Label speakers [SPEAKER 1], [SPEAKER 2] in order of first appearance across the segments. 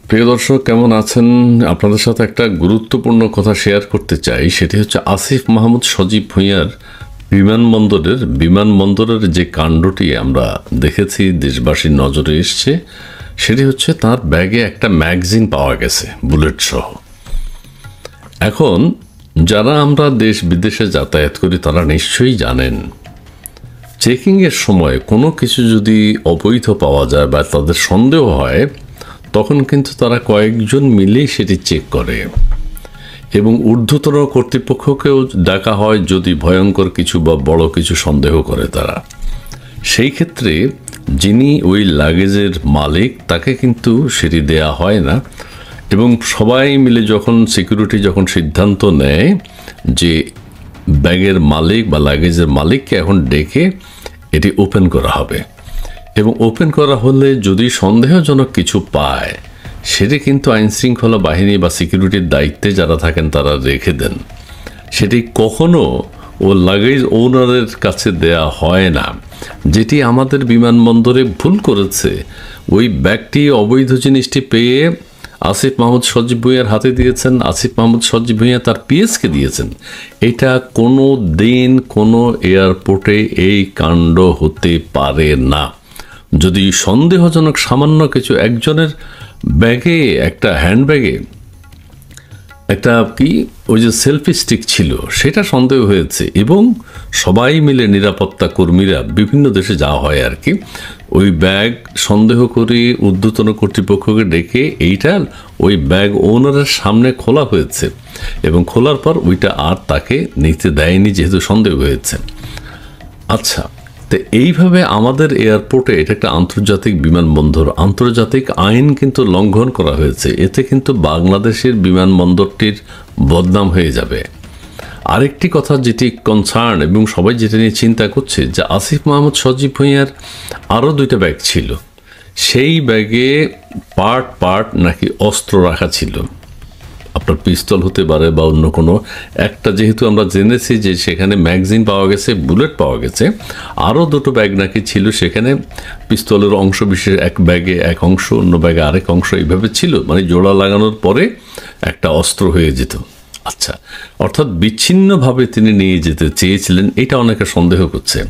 [SPEAKER 1] প্রিয় দর্শক, কেমন আছেন? আপনাদের সাথে একটা গুরুত্বপূর্ণ কথা শেয়ার করতে চাই। সেটি হচ্ছে আসিফ মাহমুদ সজীব ভুঁইয়ার বিমানবন্দরের যে কাণ্ডটি আমরা দেখেছি, দেশবাসীর নজরে এসছে, সেটি হচ্ছে তার ব্যাগে একটা ম্যাগাজিন পাওয়া গেছে বুলেট সহ। এখন যারা আমরা দেশ বিদেশে যাতায়াত করি তারা নিশ্চয়ই জানেন, চেকিংয়ের সময় কোনো কিছু যদি অবৈধ পাওয়া যায় বা তাদের সন্দেহ হয়, তখন কিন্তু তারা কয়েকজন মিলেই সেটি চেক করে এবং ঊর্ধ্বতন কর্তৃপক্ষকেও ডাকা হয় যদি ভয়ঙ্কর কিছু বা বড় কিছু সন্দেহ করে তারা। সেই ক্ষেত্রে যিনি ওই লাগেজের মালিক তাকে কিন্তু সেটি দেয়া হয় না, এবং সবাই মিলে যখন সিকিউরিটি সিদ্ধান্ত নেয় যে ব্যাগের মালিক বা লাগেজের মালিককে এখন ডেকে এটি ওপেন করা হবে, এবং ওপেন করা হলে যদি সন্দেহজনক কিছু পায় সেটি কিন্তু আইনশৃঙ্খলা বাহিনী বা সিকিউরিটির দায়িত্বে যারা থাকেন তারা রেখে দেন। সেটি কখনো ও লাগেজ ওনারের কাছে দেয়া হয় না, যেটি আমাদের বিমানবন্দরে ভুল করেছে। ওই ব্যাগটি অবৈধ জিনিসটি পেয়ে আসিফ মাহমুদ সজীব ভুঁইয়ার হাতে দিয়েছেন, আসিফ মাহমুদ সজীব ভুঁইয়া তার পিএসকে দিয়েছেন। এটা কোনো দিন কোনো এয়ারপোর্টে এই কাণ্ড হতে পারে না। যদি সন্দেহজনক সামান্য কিছু একজনের ব্যাগে, একটা হ্যান্ডব্যাগে একটা ওই যে সেলফি স্টিক ছিল, সেটা সন্দেহ হয়েছে, এবং সবাই মিলে নিরাপত্তা কর্মীরা বিভিন্ন দেশে যাওয়া হয় আর কি, ওই ব্যাগ সন্দেহ করে ঊর্ধ্বতন কর্তৃপক্ষকে ডেকে এইটা ওই ব্যাগ ওনারের সামনে খোলা হয়েছে, এবং খোলার পর ওইটা আর তাকে নিতে দেয়নি যেহেতু সন্দেহ হয়েছে। আচ্ছা, তো এইভাবে আমাদের এয়ারপোর্টে এটা একটা আন্তর্জাতিক বিমানবন্দর, আন্তর্জাতিক আইন কিন্তু লঙ্ঘন করা হয়েছে। এতে কিন্তু বাংলাদেশের বিমানবন্দরটির বদনাম হয়ে যাবে। আরেকটি কথা যেটি কনসার্ন এবং সবাই যেটা নিয়ে চিন্তা করছে, যে আসিফ মাহমুদ সজীব ভুঁইয়ার আরও 2টা ব্যাগ ছিল, সেই ব্যাগে পার্ট নাকি অস্ত্র রাখা ছিল। আপনার পিস্তল হতে পারে বা অন্য কোনো একটা, যেহেতু আমরা জেনেছি যে সেখানে ম্যাগাজিন পাওয়া গেছে, বুলেট পাওয়া গেছে, আরও 2টো ব্যাগ নাকি ছিল, সেখানে পিস্তলের অংশ বিশেষ, এক ব্যাগে এক অংশ, অন্য ব্যাগে আরেক অংশ, এইভাবে ছিল, মানে জোড়া লাগানোর পরে একটা অস্ত্র হয়ে যেত। আচ্ছা, অর্থাৎ বিচ্ছিন্নভাবে তিনি নিয়ে যেতে চেয়েছিলেন, এটা অনেকে সন্দেহ করছে।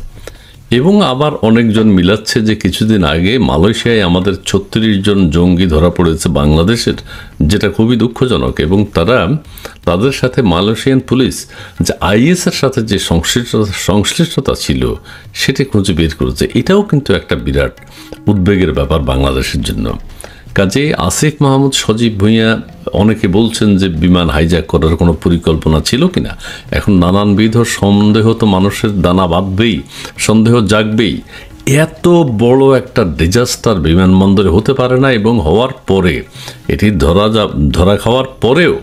[SPEAKER 1] এবং আবার অনেকজন মিলাচ্ছে যে কিছুদিন আগে মালয়েশিয়ায় আমাদের 36 জন জঙ্গি ধরা পড়েছে বাংলাদেশের, যেটা খুবই দুঃখজনক, এবং তাদের সাথে মালয়েশিয়ান পুলিশ যে আইএসের সাথে যে সংশ্লিষ্টতা ছিল সেটি খুঁজে বের করেছে। এটাও কিন্তু একটা বিরাট উদ্বেগের ব্যাপার বাংলাদেশের জন্য। কাজে আসিফ মাহমুদ সজীব ভুঁইয়া, অনেকে বলছেন যে বিমান হাইজ্যাক করার কোনো পরিকল্পনা ছিল কিনা। এখন নানানবিধ সন্দেহ তো মানুষের দানা বাঁধবেই, সন্দেহ জাগবেই। এত বড় একটা ডিজাস্টার বিমানবন্দরে হতে পারে না, এবং হওয়ার পরে এটি ধরা খাওয়ার পরেও,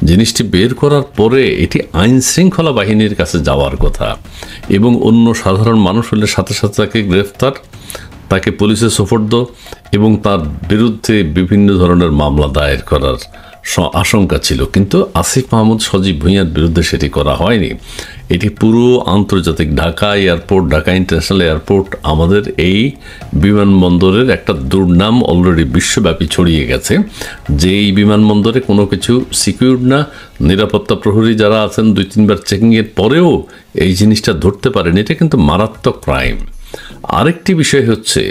[SPEAKER 1] জিনিসটি বের করার পরে এটি আইন শৃঙ্খলা বাহিনীর কাছে যাওয়ার কথা, এবং অন্য সাধারণ মানুষ হলে সাথে সাথে তাকে গ্রেফতার, তাকে পুলিশে সোপর্দ এবং তার বিরুদ্ধে বিভিন্ন ধরনের মামলা দায়ের করার আশঙ্কা ছিল। কিন্তু আসিফ মাহমুদ সজীব ভুঁইয়ার বিরুদ্ধে সেটি করা হয়নি। এটি পুরো আন্তর্জাতিক Dhaka airport, Dhaka international airport, আমাদের এই বিমানবন্দরের একটা দুর্নাম অলরেডি বিশ্বব্যাপী ছড়িয়ে গেছে, যে এই বিমানবন্দরে কোনো কিছু সিকিউর না। নিরাপত্তা প্রহরী যারা আছেন 2-3বার চেকিংয়ের পরেও এই জিনিসটা ধরতে পারেন, এটা কিন্তু মারাত্মক ক্রাইম। আরেকটি বিষয় হচ্ছে,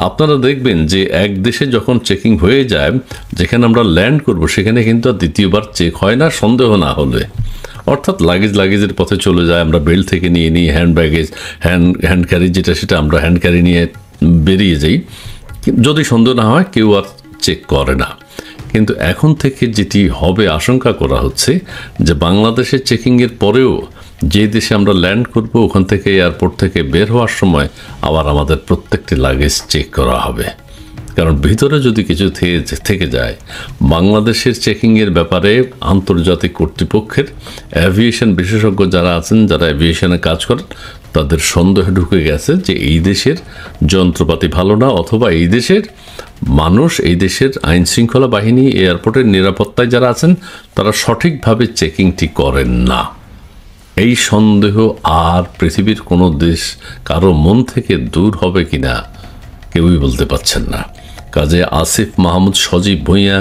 [SPEAKER 1] আপনারা দেখবেন যে এক দেশে যখন চেকিং হয়ে যায়, যেখানে আমরা ল্যান্ড করব সেখানে কিন্তু আর দ্বিতীয়বার চেক হয় না সন্দেহ না হলে। অর্থাৎ লাগেজের পথে চলে যায়, আমরা বেল্ট থেকে নিয়ে নিই, হ্যান্ড ক্যারি যেটা, সেটা আমরা হ্যান্ড ক্যারি নিয়ে বেরিয়ে যাই, যদি সন্দেহ না হয় কেউ আর চেক করে না। কিন্তু এখন থেকে যেটি হবে আশঙ্কা করা হচ্ছে, যে বাংলাদেশের চেকিংয়ের পরেও যে দেশে আমরা ল্যান্ড করব ওখান থেকে, এয়ারপোর্ট থেকে বের হওয়ার সময় আবার আমাদের প্রত্যেকটি লাগেজ চেক করা হবে। কারণ ভিতরে যদি কিছু থেকে যায়, বাংলাদেশের চেকিংয়ের ব্যাপারে আন্তর্জাতিক কর্তৃপক্ষের অ্যাভিয়েশন বিশেষজ্ঞ যারা আছেন, যারা অ্যাভিয়েশনে কাজ করেন, তাদের সন্দেহ ঢুকে গেছে যে এই দেশের যন্ত্রপাতি ভালো না, অথবা এই দেশের মানুষ, এই দেশের আইন শৃঙ্খলা বাহিনী, এয়ারপোর্টের নিরাপত্তায় যারা আছেন তারা সঠিকভাবে চেকিংটি করেন না। এই সন্দেহ আর পৃথিবীর কোনো দেশ কারো মন থেকে দূর হবে কিনা কেউই বলতে পারছেন না। কাজে আসিফ মাহমুদ সজীব ভুঁইয়া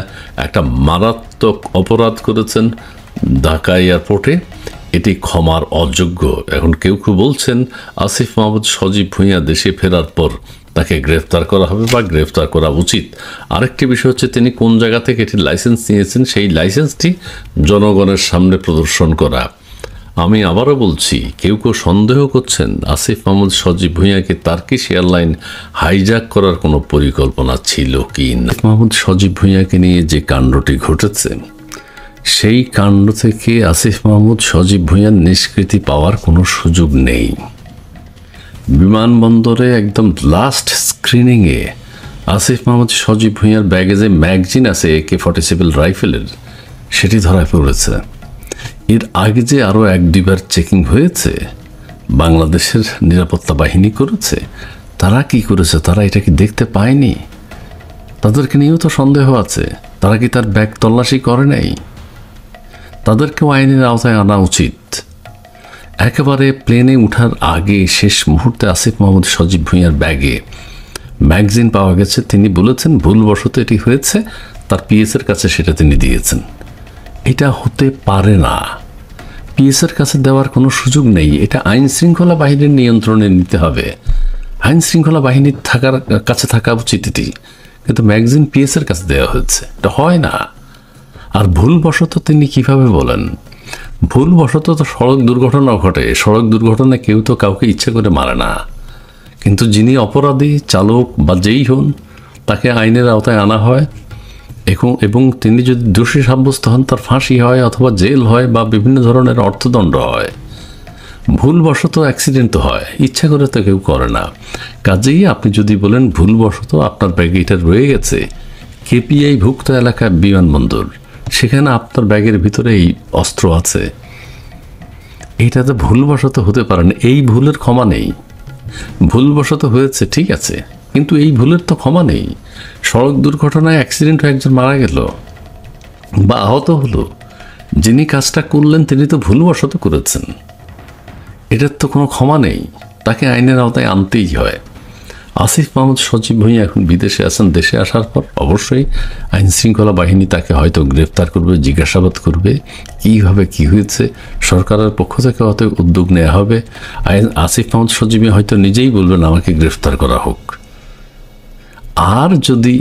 [SPEAKER 1] একটা মারাত্মক অপরাধ করেছেন ঢাকা এয়ারপোর্টে, এটি ক্ষমার অযোগ্য। এখন কেউ কেউ বলছেন আসিফ মাহমুদ সজীব ভুঁইয়া দেশে ফেরার পর তাকে গ্রেফতার করা হবে বা গ্রেফতার করা উচিত। আরেকটি বিষয় হচ্ছে তিনি কোন জায়গা থেকে এটি লাইসেন্স নিয়েছেন, সেই লাইসেন্সটি জনগণের সামনে প্রদর্শন করা। আমি আবারও বলছি, কেউ কেউ সন্দেহ করছেন আসিফ মাহমুদ সজীব ভুঁইয়াকে টার্কিশ এয়ারলাইন হাইজ্যাক করার কোনো পরিকল্পনা ছিল কি না। মাহমুদ সজীব ভুঁইয়াকে নিয়ে যে কাণ্ডটি ঘটেছে, সেই কাণ্ড থেকে আসিফ মাহমুদ সজীব ভুঁইয়ার নিষ্কৃতি পাওয়ার কোনো সুযোগ নেই। বিমানবন্দরে একদম লাস্ট স্ক্রিনিংয়ে আসিফ মাহমুদ সজীব ভুঁইয়ার ব্যাগে যে ম্যাগজিন আছে AK-47 রাইফেলের, সেটি ধরায় পড়েছে। এর আগে যে আরও 1-2 চেকিং হয়েছে, বাংলাদেশের নিরাপত্তা বাহিনী করেছে। তারা কি করেছে? তারা এটা কি দেখতে পায়নি? তাদেরকে নিয়েও তো সন্দেহ আছে। তারা কি তার ব্যাগ তল্লাশি করে নাই? তাদেরকেও আইনের আওতায় আনা উচিত। একেবারে প্লেনে ওঠার আগে শেষ মুহূর্তে আসিফ মাহমুদ সজীব ভুঁইয়ার ব্যাগে ম্যাগজিন পাওয়া গেছে। তিনি বলেছেন ভুলবশত এটি হয়েছে, তার পিএসের কাছে সেটা তিনি দিয়েছেন। এটা হতে পারে না, পিএসের কাছে দেওয়ার কোনো সুযোগ নেই। এটা আইন শৃঙ্খলা বাহিনীর নিয়ন্ত্রণে নিতে হবে, আইন শৃঙ্খলা বাহিনীর কাছে থাকা উচিত এটি। কিন্তু ম্যাগজিন পিএসের কাছে দেওয়া হয়েছে, এটা হয় না। আর ভুলবশত তিনি কিভাবে বলেন? ভুলবশত তো সড়ক দুর্ঘটনাও ঘটে। সড়ক দুর্ঘটনায় কেউ তো কাউকে ইচ্ছে করে মারে না, কিন্তু যিনি অপরাধী, চালক বা যেই হন, তাকে আইনের আওতায় আনা হয় এবং তিনি যদি দোষী সাব্যস্ত হন, তার ফাঁসি হয় অথবা জেল হয় বা বিভিন্ন ধরনের অর্থদণ্ড হয়। ভুলবশত অ্যাক্সিডেন্ট হয়, ইচ্ছা করে তো কেউ করে না। কাজেই আপনি যদি বলেন ভুলবশত আপনার ব্যাগে এটা রয়ে গেছে, KPI ভুক্ত এলাকায় বিমানবন্দর, সেখানে আপনার ব্যাগের ভিতরে এই অস্ত্র আছে, এটা তো ভুলবশত হতে পারে না। এই ভুলের ক্ষমা নেই। ভুলবশত হয়েছে ঠিক আছে, কিন্তু এই ভুলের তো ক্ষমা নেই। সড়ক দুর্ঘটনায় অ্যাক্সিডেন্ট হয়ে একজন মারা গেল বা আহত হলো, যিনি কাজটা করলেন তিনি তো ভুলবশত করেছেন, এটার তো কোনো ক্ষমা নেই। তাকে আইনের আওতায় আনতেই হয়। আসিফ মাহমুদ সজীব ভুঁইয়া এখন বিদেশে আছেন। দেশে আসার পর অবশ্যই আইন শৃঙ্খলা বাহিনী তাকে হয়তো গ্রেফতার করবে, জিজ্ঞাসাবাদ করবে কীভাবে কী হয়েছে। সরকারের পক্ষ থেকে হয়তো উদ্যোগ নেওয়া হবে। আসিফ মাহমুদ সজীব হয়তো নিজেই বলবেন আমাকে গ্রেফতার করা হোক। আর যদি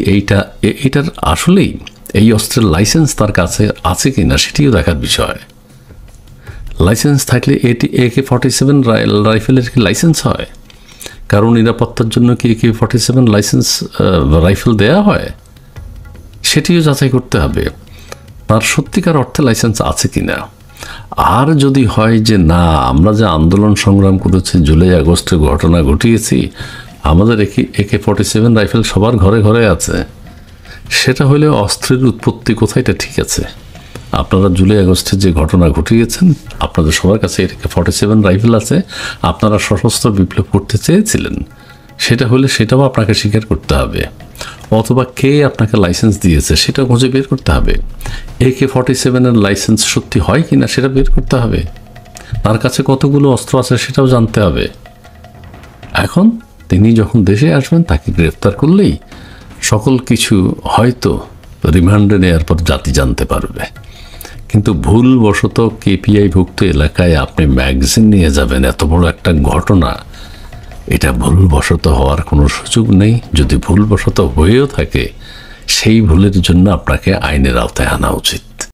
[SPEAKER 1] এইটার আসলেই এই অস্ত্রের লাইসেন্স তার কাছে আছে কি না, সেটিও দেখার বিষয়। লাইসেন্স থাকলে এটি AK-47 রাইফেলের কি লাইসেন্স হয়? কারণ নিরাপত্তার জন্য কি AK-47 লাইসেন্স রাইফেল দেয়া হয়? সেটিও যাচাই করতে হবে তার সত্যিকার অর্থে লাইসেন্স আছে কিনা। আর যদি হয় যে না, আমরা যে আন্দোলন সংগ্রাম করেছি, জুলাই আগস্টের ঘটনা ঘটিয়েছি, আমাদের AK-47 রাইফেল সবার ঘরে ঘরে আছে, সেটা হলে অস্ত্রের উৎপত্তি কোথায়, এটা ঠিক আছে। আপনারা জুলাই আগস্টে যে ঘটনা ঘটিয়েছেন, আপনাদের সবার কাছে AK-47 রাইফেল আছে, আপনারা সশস্ত্র বিপ্লব করতে চেয়েছিলেন, সেটা হলে সেটাও আপনাকে স্বীকার করতে হবে। অথবা কে আপনাকে লাইসেন্স দিয়েছে সেটা খুঁজে বের করতে হবে। AK-47 এর লাইসেন্স সত্যি হয় কিনা সেটা বের করতে হবে। তার কাছে কতগুলো অস্ত্র আছে সেটাও জানতে হবে। এখন তিনি যখন দেশে আসবেন, তাকে গ্রেফতার করলেই সকল কিছু হয়তো রিমান্ডে নেওয়ার পর জাতি জানতে পারবে। কিন্তু ভুলবশত KPI ভুক্ত এলাকায় আপনি ম্যাগজিন নিয়ে যাবেন, এত বড় একটা ঘটনা, এটা ভুলবশত হওয়ার কোনো সুযোগ নেই। যদি ভুলবশত হয়েও থাকে, সেই ভুলের জন্য আপনাকে আইনের আওতায় আনা উচিত।